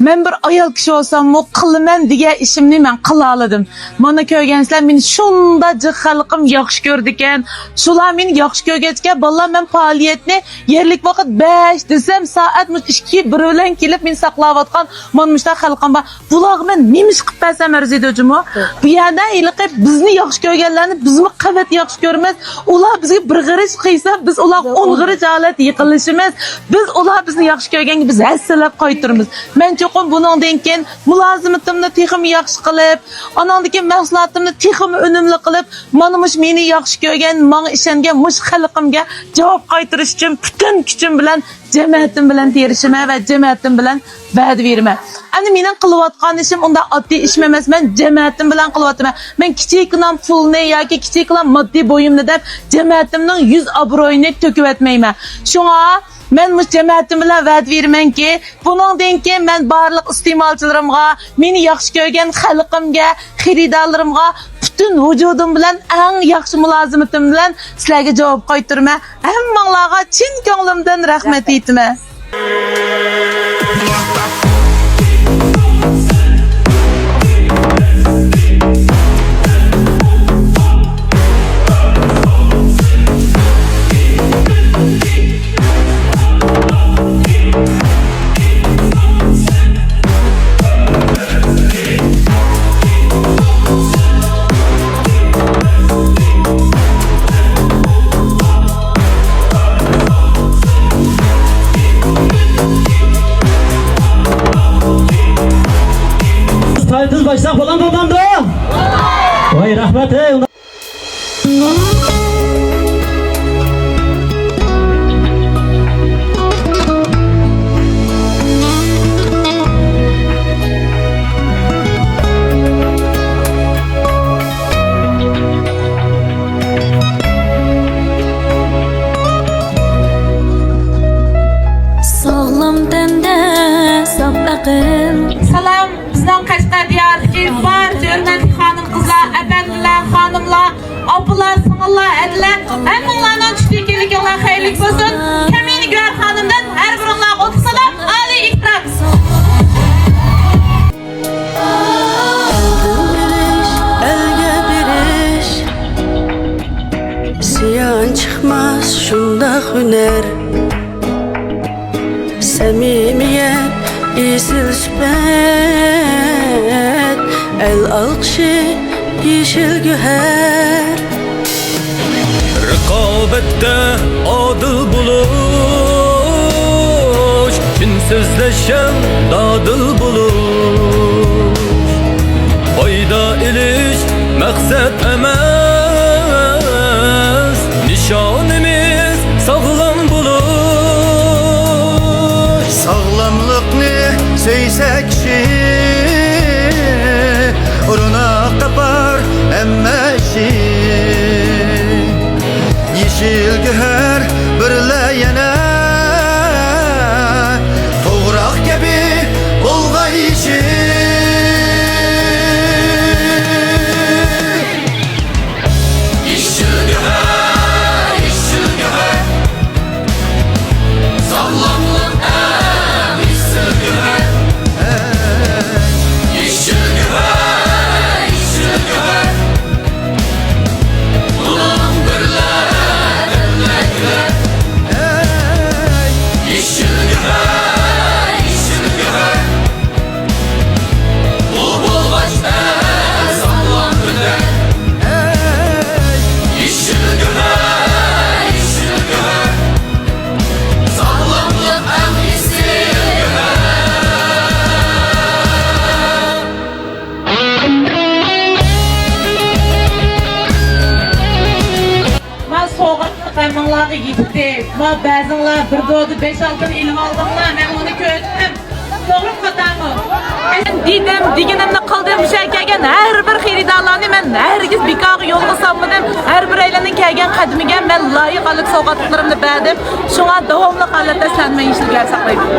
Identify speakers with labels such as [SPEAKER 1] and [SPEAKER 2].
[SPEAKER 1] Men bir ayol kishi olsam, qilaman degan ishimni men qila oldim. Mana ko'rgansizlar, meni shunda xalqim yaxshi ko'rdi ekan. Shular meni yaxshi ko'rgachga, bolalar men faoliyatni yerlik vaqt 5 desam, soat 2 bir bilan kelib meni saqlayotgan mana xalqim bor. Bularga men nima ish qilib bersam arziydi-jimi? Bu yerda iliqib bizni yaxshi ko'rganlarni bizmi qavat yaxshi ko'ramiz. Ular bizga bir g'irish qilsa, biz ular 10 g'irish holat yiqilishimiz. Biz ular bizni yaxshi ko'rganga biz hassalab qaytiramiz. Men cho'qim buningdan keyin mulozimatimni texim yaxshi qilib, anandagi mahsulotimni texim unumli qilib, mana mush meni yaxshi ko'rgan, menga ishongan mush xalqimga javob qaytarish uchun butun kuchim bilan cematim bilan terishime ve cematim bilan va'da beraman. Ani mening qilayotgan ishim unda oddiy ish emas, men cematim bilan qilyapman. Men kichikina pulni yoki kichikina moddiy bo'yimni deb cematimning 100 obro'yini to'kib etmayman. Shunga men bu cematim bilan va'da beramanki, buningdan keyin men barliq iste'molchilarimga, meni yaxshi ko'rgan xalqimga, xaridorlarimga bütün vücudum bilan eng yaxshi mulozimatim bilan sizlarga javob qaytiraman. Hammanglarga chin ko'nglimdan rahmat aytaman.
[SPEAKER 2] Kayıtsız baştan falan babamdı. Vay rahmet ey.
[SPEAKER 3] Sağlam dende, saf akıl.
[SPEAKER 1] Salam, bizden Qashqar diyarıdaki barcha hurmatli xonim qizlar, efendiler, xonimlar, opalar, singillar, adilar, hammalarning tushliklar xayrli bo'lsin. Kamini gör xonimdan har biringlarga o'tib salom, oliy ihtirom.
[SPEAKER 4] Elge bir iş Ziyan çıkmaz şunda hüner Samimiyet, isil sübet El alkışı, yeşil güher
[SPEAKER 5] Rekabette adil buluş Ünsüzleşen dadil buluş Fayda iliş maksat emas Nişanimiz sağlam buluş
[SPEAKER 6] Sağlamlıkni söyse kişi Uruna kapar emmeşi Yeşil güher birleyene Toğrak gibi bulgayışı
[SPEAKER 1] Qaymaqlarga yetdi. Ma ba'zinglar bir do'di 5-6 ilm oldinglar, men uni ko'rdim. To'g'ri xatomi? Men dedim, deganimni qildim, o'sha kelgan har bir xaridorlarni men hargiz bekorga yo'lga solmadim. Har bir aylanning kelgan qadimiga men loyiqalik sovg'atlarimni berdim. Shunga davomli holatda sanmay ishlarga saqlaydim.